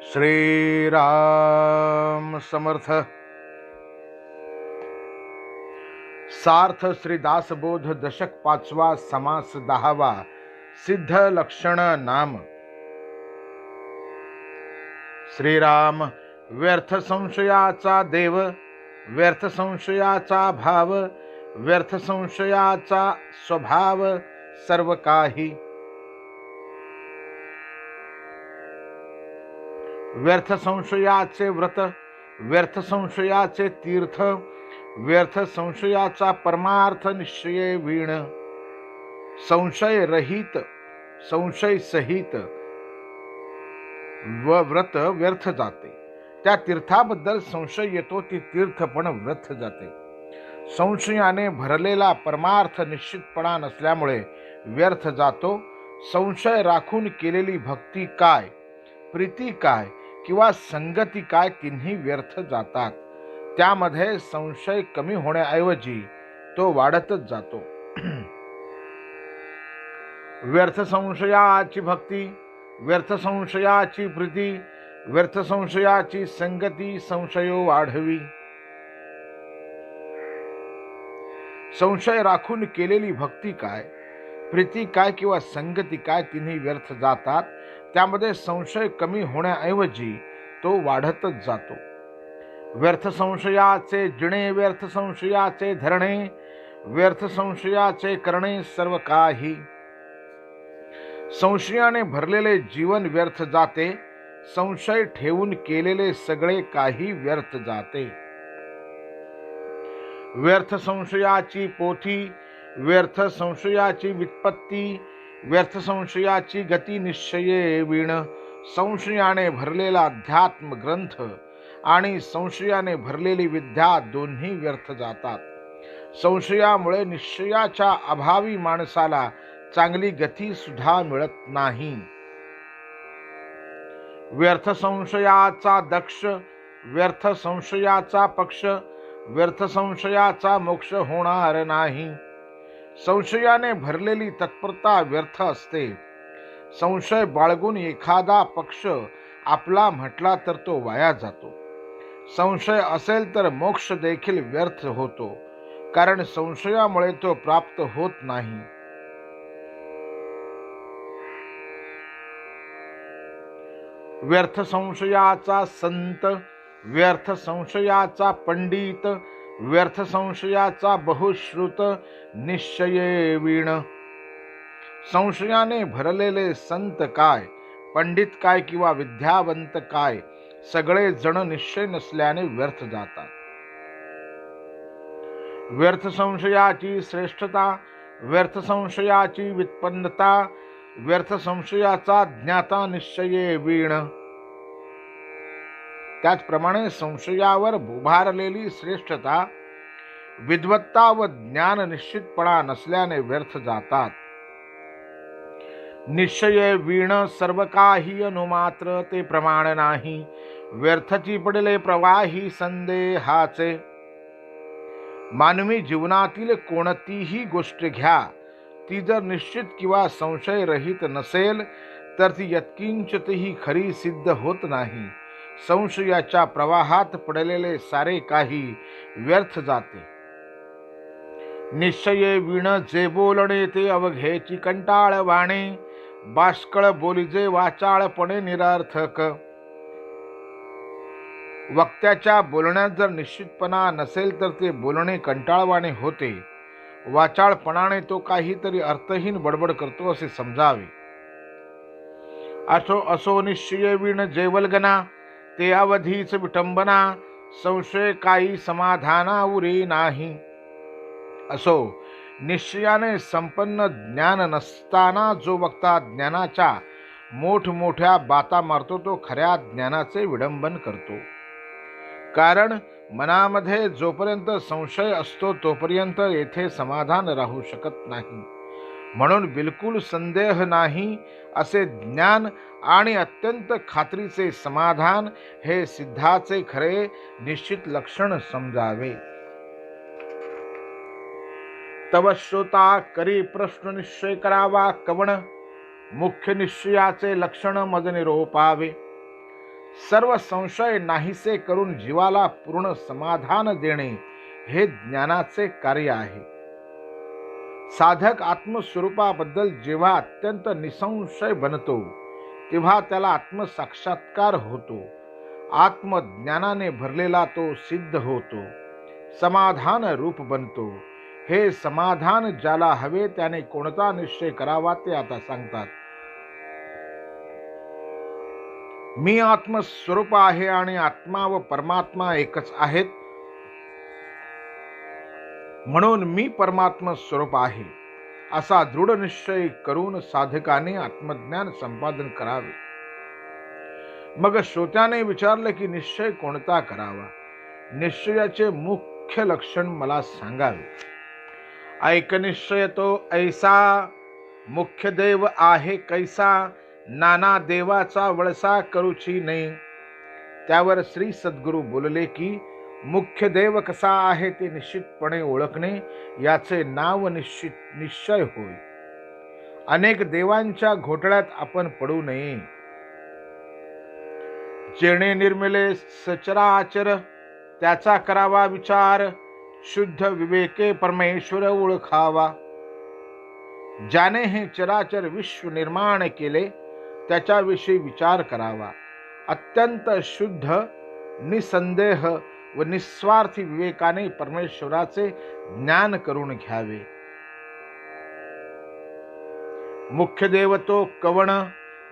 श्रीराम समर्थ. सार्थ श्री दासबोध दशक 5वा समास 10वा सिद्ध लक्षण नाम. श्रीराम व्यर्थ संशयाचा देव, व्यर्थ संशयाचा भाव, व्यर्थ संशयाचा स्वभाव सर्व काही. व्यर्थ संशयाचे व्रत, व्यर्थ संशयाचे तीर्थ, व्यर्थ संशयाचा परमार्थ निश्चय वीण. संशय रहित, संशय सहित व व्रत व्यर्थ जाते. त्या तीर्थाबद्दल संशय येतो, ती तीर्थ पण व्यर्थ जाते. संशयाने भरलेला परमार्थ निश्चितपणा नसल्यामुळे व्यर्थ जातो. संशय राखून केलेली भक्ती काय, प्रीती काय किंवा संगती काय, तिन्ही व्यर्थ जातात. त्यामध्ये संशय कमी होण्याऐवजी तो वाढतच जातो. व्यर्थ संशयाची भक्ती, व्यर्थ संशयाची प्रीती, व्यर्थ संशयाची संगती संशयो वाढवी. संशय राखून केलेली भक्ती काय, प्रीती काय किंवा संगती काय, तिन्ही व्यर्थ जातात. त्यामध्ये संशय कमी होण्याऐवजी तो वाढतच जातो. व्यर्थ संशयाचे जिणे, व्यर्थ संशयाचे धरणे, व्यर्थ संशयाचे करणे सर्व काही. संशयाने भरलेले जीवन व्यर्थ जाते. संशय ठेवून केलेले सगळे काही व्यर्थ जाते. व्यर्थ संशयाची पोथी, व्यर्थ संशयाची व्युत्पत्ती, व्यर्थ संशयाची गती निश्चये वीण. संशयाने भरलेला अध्यात्म ग्रंथ आणि संशयाने भरलेली विद्या दोन्ही व्यर्थ जातात. संशयामुळे निश्चयाच्या अभावी माणसाला चांगली गती सुद्धा मिळत नाही. व्यर्थ संशयाचा दक्ष, व्यर्थ संशयाचा पक्ष, व्यर्थ संशयाचा मोक्ष होणार नाही. संशयाने भरलेली तत्परता व्यर्थ असते. संशय बाळगून एखादा पक्ष आपला म्हटला तर तो वाया जातो. संशय असेल तर मोक्ष देखील व्यर्थ होतो, कारण संशयामुळे तो प्राप्त होत नाही. व्यर्थ संशयाचा संत, व्यर्थ संशयाचा पंडित, व्यर्थ संशयाचा बहुश्रुत निश्चये वीण. संशयाने भरलेले संत काय, पंडित काय किंवा विद्यावंत काय, सगळे जण निश्चय नसल्याने व्यर्थ जातात. व्यर्थ संशयाची श्रेष्ठता, व्यर्थ संशयाची व्युत्पन्नता, व्यर्थ संशयाचा ज्ञाता निश्चये वीण. त्याचप्रमाणे संशयावर उभारलेली श्रेष्ठता, विद्वत्ता व ज्ञान निश्चितपणा नसल्याने व्यर्थ जातात. निश्चय वीण सर्व काही अनुमात्र ते प्रमाण नाही. व्यर्थची पडले प्रवाही संदेहाचे. मानवी जीवनातील कोणतीही गोष्ट घ्या, ती जर निश्चित किंवा संशय रहित नसेल तर ती यत्किंचितही खरी सिद्ध होत नाही. संशयाच्या प्रवाहात पडलेले सारे काही व्यर्थ जाते. निश्चये वीण जे बोलणे ते अवघेची कंटाळवाणे. बाष्कळ बोलिजे वाचाळपणे निरर्थक. वक्त्याच्या बोलण्यात जर निश्चितपणा नसेल तर ते बोलणे कंटाळवाणे होते. वाचाळपणाने तो काहीतरी अर्थहीन बडबड करतो असे समजावे. असो असो निश्चय वीण जे वल्गना, ते अवधीच विटंबना. संशय काही समाधाना उरे नाही. असो निश्चयाने संपन्न ज्ञान नसताना जो वक्ता ज्ञानाच्या मोठमोठ्या बाता मारतो तो खऱ्या ज्ञानाचे विडंबन करतो. कारण मनामध्ये जोपर्यंत संशय असतो तोपर्यंत येथे समाधान राहू शकत नाही. म्हणून बिलकुल संदेह नाही असे ज्ञान आणि अत्यंत खात्रीचे समाधान हे सिद्धाचे खरे निश्चित लक्षण समजावे. तव श्रोता करी प्रश्न निश्चय करावा कवण. मुख्य निश्चयाचे लक्षण मज निरोपावे. सर्व संशय नाहीसे करून जीवाला पूर्ण समाधान देणे हे ज्ञानाचे कार्य आहे. साधक आत्मस्वरूपाबद्दल जेव्हा अत्यंत निसंशय बनतो तेव्हा त्याला आत्मसाक्षात्कार होतो. आत्मज्ञानाने भरलेला तो सिद्ध होतो, समाधान रूप बनतो. हे समाधान ज्याला हवे त्याने कोणता निश्चय करावा ते आता सांगतात. मी आत्मस्वरूप आहे आणि आत्मा व परमात्मा एकच आहेत, म्हणून मी परमात्मा स्वरूप आहे असा दृढ निश्चय करून साधकाने आत्मज्ञान संपादन करावे. मग श्रोत्याने विचारले की निश्चय कोणता करावा? निश्चयाचे मुख्य लक्षण मला सांगावे. ऐक निश्चय तो ऐसा, मुख्य देव आहे कैसा, नाना देवाचा वळसा करूची नाही. त्यावर श्री सद्गुरू बोलले की मुख्य देव कसा आहे ते निश्चितपणे ओळखणे याचे नाव निश्चय होय. अनेक देवांच्या घोटाळ्यात आपण पडू नये. जेणे निर्मिले सचराचर त्याचा करावा विचार, शुद्ध विवेके परमेश्वर ओळखावा. ज्याने हे चराचर विश्व निर्माण केले त्याच्याविषयी विचार करावा. अत्यंत शुद्ध, निसंदेह व निस्वार्थी विवेकाने परमेश्वराचे ज्ञान करून घ्यावे. मुख्य देव तो कवण,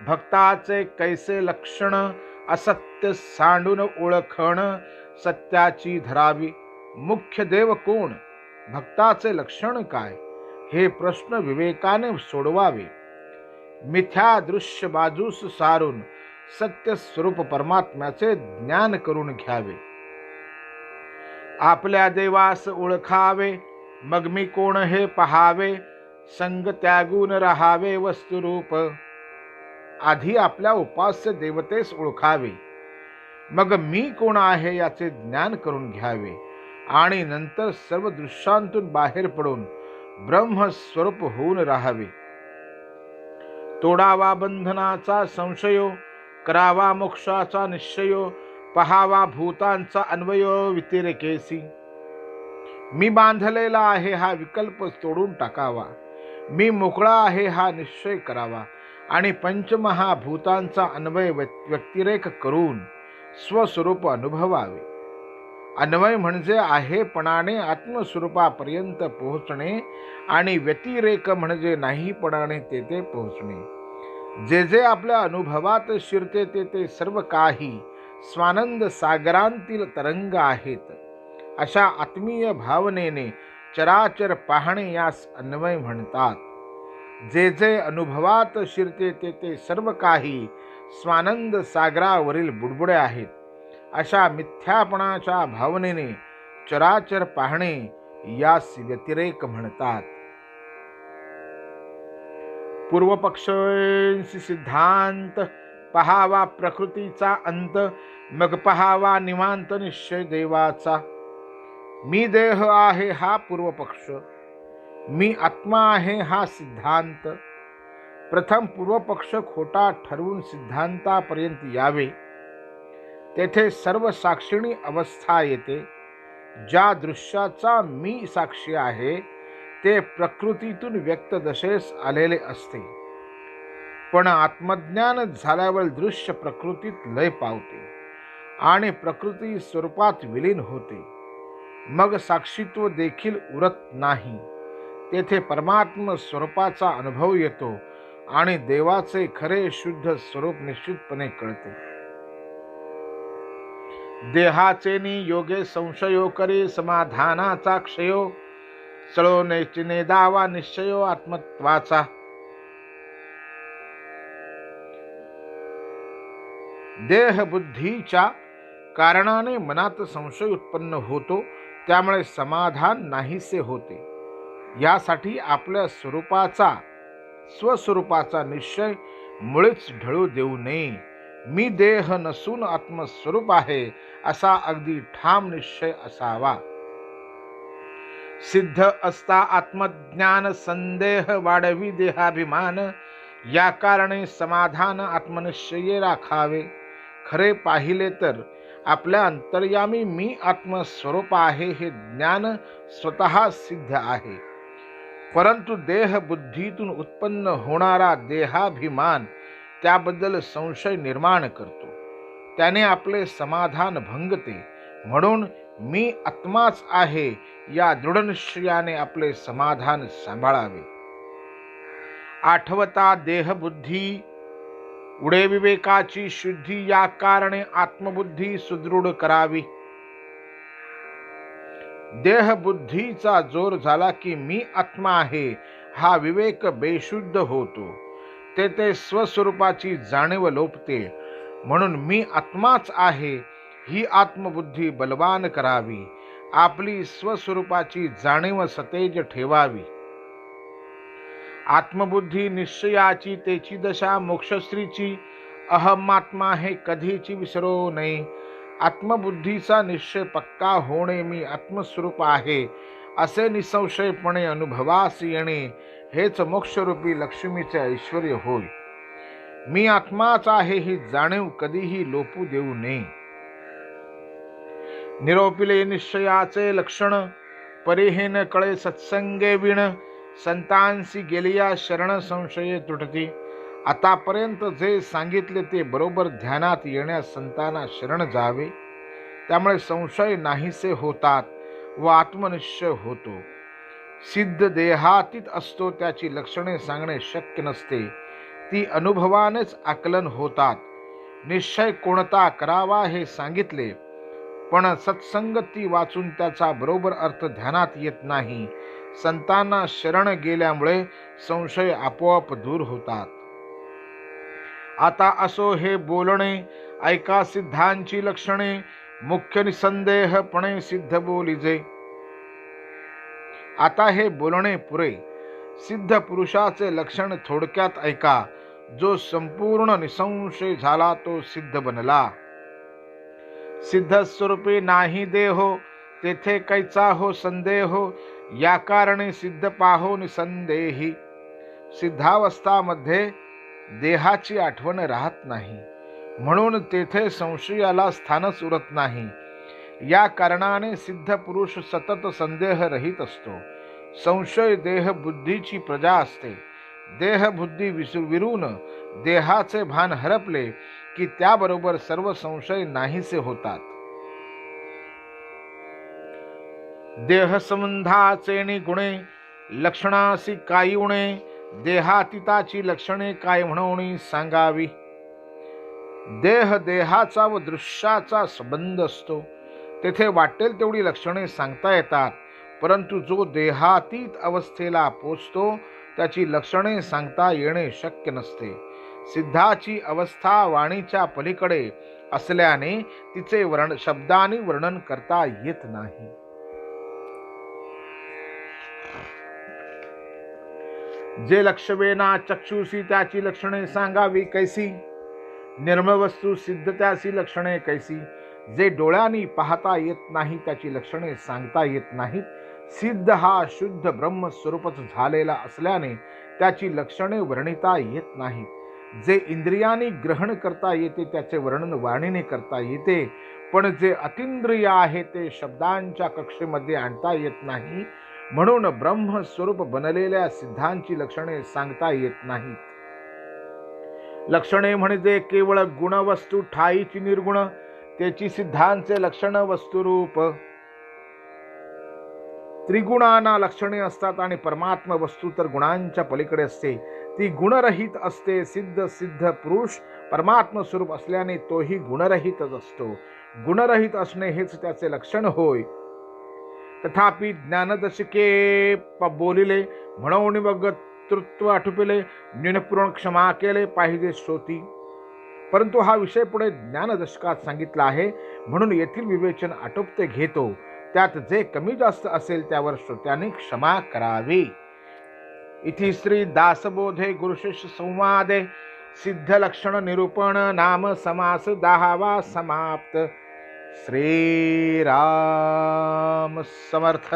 भक्ताचे कैसे लक्षण, असत्य सांडून ओळखण सत्याची धरावी. मुख्य देव कोण, भक्ताचे लक्षण काय, हे प्रश्न विवेकाने सोडवावे. मिथ्या दृश्य बाजूस सारून सत्य स्वरूप परमात्म्याचे ज्ञान करून घ्यावे. आपल्या देवास ओळखावे, मग मी कोण हे पहावे. संग त्यागून राहावे वस्तुरूप. आधी आपल्या उपास्य देवतेस ओळखावे, मग मी कोण आहे याचे ज्ञान करून घ्यावे आणि नंतर सर्व दृश्यांतून बाहेर पडून ब्रह्मस्वरूप होऊन राहावे. तोडावा बंधनाचा संशयो, करावा मोक्षाचा निश्चयो, पहावा भूतांचा अन्वयो व्यतिरेकेसी. मी बांधलेला आहे हा विकल्प तोडून टाकावा. मी मोकळा आहे हा निश्चय करावा आणि पंचमहाभूतांचा अन्वय व्यतिरेक करून स्वस्वरूप अनुभवावे. अन्वय म्हणजे आहेपणाने आत्मस्वरूपापर्यंत पोहोचणे आणि व्यतिरेक म्हणजे नाहीपणाने तेथे पोहोचणे. जे जे आपल्या अनुभवात शिरते ते सर्व काही स्वानंद सागरांतील तरंग आहेत. अशा आत्मीय भावनेने चराचर पाहणे यास अन्वय म्हणतात. जे जे अनुभवात शिरते ते सर्व काही स्वानंद सागरावरील बुडबुडे आहेत. अशा मिथ्यापणाच्या भावनेने चराचर पाहणे यास व्यतिरेक म्हणतात. पूर्वपक्षी सिद्धांत, पहावा प्रकृतीचा अंत, मग पहावा निवांत निश्चय देवाचा. मी देह आहे हा पूर्वपक्ष, मी आत्मा आहे हा सिद्धांत. प्रथम पूर्वपक्ष खोटा ठरवून सिद्धांतापर्यंत यावे. तेथे सर्व साक्षिणी अवस्था येते. ज्या दृश्याचा मी साक्षी आहे ते प्रकृतीतून व्यक्त दशेस आलेले असते, पण आत्मज्ञान झाल्यावर दृश्य प्रकृतीत लय पावते आणि प्रकृती स्वरूपात विलीन होते. मग साक्षीत्व देखील उरत नाही. तेथे परमात्म स्वरूपाचा अनुभव येतो आणि देवाचे खरे शुद्ध स्वरूप निश्चितपणे कळते. देहाचे योगे संशयो करी समाधानाचा क्षयो, चळो नेचिने दावा निश्चयो आत्मत्वाचा. देह बुद्धीच्या कारणाने मनात संशय उत्पन्न होतो, त्यामुळे समाधान नाहीसे होते. यासाठी आपल्या स्वस्वरूपाचा निश्चय मुळीच ढळू देऊ नये. मी देह नसून आत्मस्वरूप आहे असा अगदी ठाम निश्चय असावा. सिद्ध असता आत्मज्ञान संदेह वाढवी देहाभिमान, या कारणे समाधान आत्मनिश्चये राखावे. खरे पाहिले तर आपल्या अंतर्यामी मी आत्मस्वरूप आहे हे ज्ञान स्वतः सिद्ध आहे. परंतु देह बुद्धीतून उत्पन्न होणारा देहाभिमान त्याबद्दल संशय निर्माण करतो. त्याने आपले समाधान भंगते. म्हणून मी आत्माच आहे या दृढनिश्चयाने आपले समाधान सांभाळावे. आठवता देहबुद्धी उडे विवेकाची शुद्धी या कारणे आत्मबुद्धी सुदृढ करावी. देहबुद्धीचा जोर झाला की मी आत्मा आहे हा विवेक बेशुद्ध होतो. ते स्वस्वरूपाची जाणीव लोपते. म्हणून मी आत्माच आहे ही आत्मबुद्धी बलवान करावी. आपली स्वस्वरूपाची जाणीव सतेज ठेवावी. आत्मबुद्धी निश्चयाची तेची दशा मोक्षश्रीची अहमात्मा हे कधीची विसरो नये. आत्मबुद्धीचा निश्चय पक्का होणे मी आत्मस्वरूप आहे असे निसंशयपणे अनुभवास येणे हेच मोक्षरूपी लक्ष्मीचे ऐश्वर होय. मी आत्माच आहे ही जाणीव कधीही लोपू देऊ नये. निरोपिले निश्चयाचे लक्षण परिहीन कळे सत्संगे विण संतांसी गेलिया शरण संशये तुटती. आतापर्यंत जे सांगितले ते बरोबर ध्यानात येण्यास संतांना शरण जावे. त्यामुळे संशय नाहीसे होतात व आत्मनिश्चय होतो. सिद्ध देहातीत असतो त्याची लक्षणे सांगणे शक्य नसते. ती अनुभवानेच आकलन होतात. निश्चय कोणता करावा हे सांगितले पण सत्संगती वाचून त्याचा बरोबर अर्थ ध्यानात येत नाही. संतांना शरण गेल्यामुळे संशय आपोआप दूर होतात. आता असो हे बोलणे ऐका सिद्धांची लक्षणे मुख्य निसंदेहपणे सिद्ध बोलिजे. आता हे बोलणे पुरे. सिद्ध पुरुषाचे लक्षण थोडक्यात ऐका. जो संपूर्ण निसंशय झाला तो सिद्ध बनला. सिद्ध स्वरूपे नाही देहो तेथे कैचा हो संदेहो या कारणे सिद्ध पाहो निसंदेही. सिद्धावस्थामध्ये देहाची आठवण राहत नाही म्हणून तेथे संशयाला स्थानच उरत नाही. या कारणाने सिद्ध पुरुष सतत संदेह रहित असतो. संशय देह बुद्धीची प्रजा असते. देह बुद्धी विरून देहाचे भान हरपले की त्याबरोबर सर्व संशय नाहीसे होतात. देह संबंधाचे गुणे लक्षणासी काही उणे देहातीताची लक्षणे काय म्हणून सांगावी. देह देहाचा व दृश्याचा संबंध असतो. तेथे वाटेल तेवढी लक्षणे सांगता येतात. परंतु जो देहातीत अवस्थेला पोचतो त्याची लक्षणे सांगता येणे शक्य नसते. सिद्धाची अवस्था वाणीच्या पलीकडे असल्याने तिचे शब्दांनी वर्णन करता येत नाही. जे लक्षवेना चक्षुषी त्याची लक्षणे सांगावी कैसी. निर्मळ वस्तू सिद्ध त्याची लक्षणे कैसी. जे डोळ्यांनी पाहता येत नाही त्याची लक्षणे सांगता येत नाहीत. सिद्ध हा शुद्ध ब्रह्मस्वरूपच झालेला असल्याने त्याची लक्षणे वर्णिता येत नाहीत. जे इंद्रियांनी ग्रहण करता येते त्याचे वर्णन वाणीने करता येते. पण जे अतिंद्रिय आहे ते शब्दांच्या कक्षेमध्ये आणता येत नाही. म्हणून ब्रह्मस्वरूप बनलेल्या सिद्धांची लक्षणे सांगता येत नाहीत. लक्षणे म्हणजे केवळ गुणवस्तू ठाईची निर्गुण त्याची सिद्धांचे लक्षण वस्तुरूप. त्रिगुणांना लक्षणे असतात आणि परमात्मा वस्तू तर गुणांच्या पलीकडे असते. ती गुणरहित असते. सिद्ध पुरुष परमात्मा स्वरूप असल्याने तोही गुणरहितच असतो. गुणरहित असणे हेच त्याचे लक्षण होय. तथापि ज्ञानदशके बोलिले म्हणून वक्तृत्व आटोपिले न्यूनपूर्ण क्षमा केले पाहिजे श्रोती. परंतु हा विषय पुढे ज्ञानदशकात सांगितला आहे म्हणून येथील विवेचन आटोपते घेतो. त्यात जे कमी जास्त असेल त्यावर श्रोत्यांनी क्षमा करावी. इति श्री दासबोधे गुरुशिष्य संवादे सिद्ध लक्षण निरूपण नाम समास 10वा समाप्त. श्री राम समर्थ.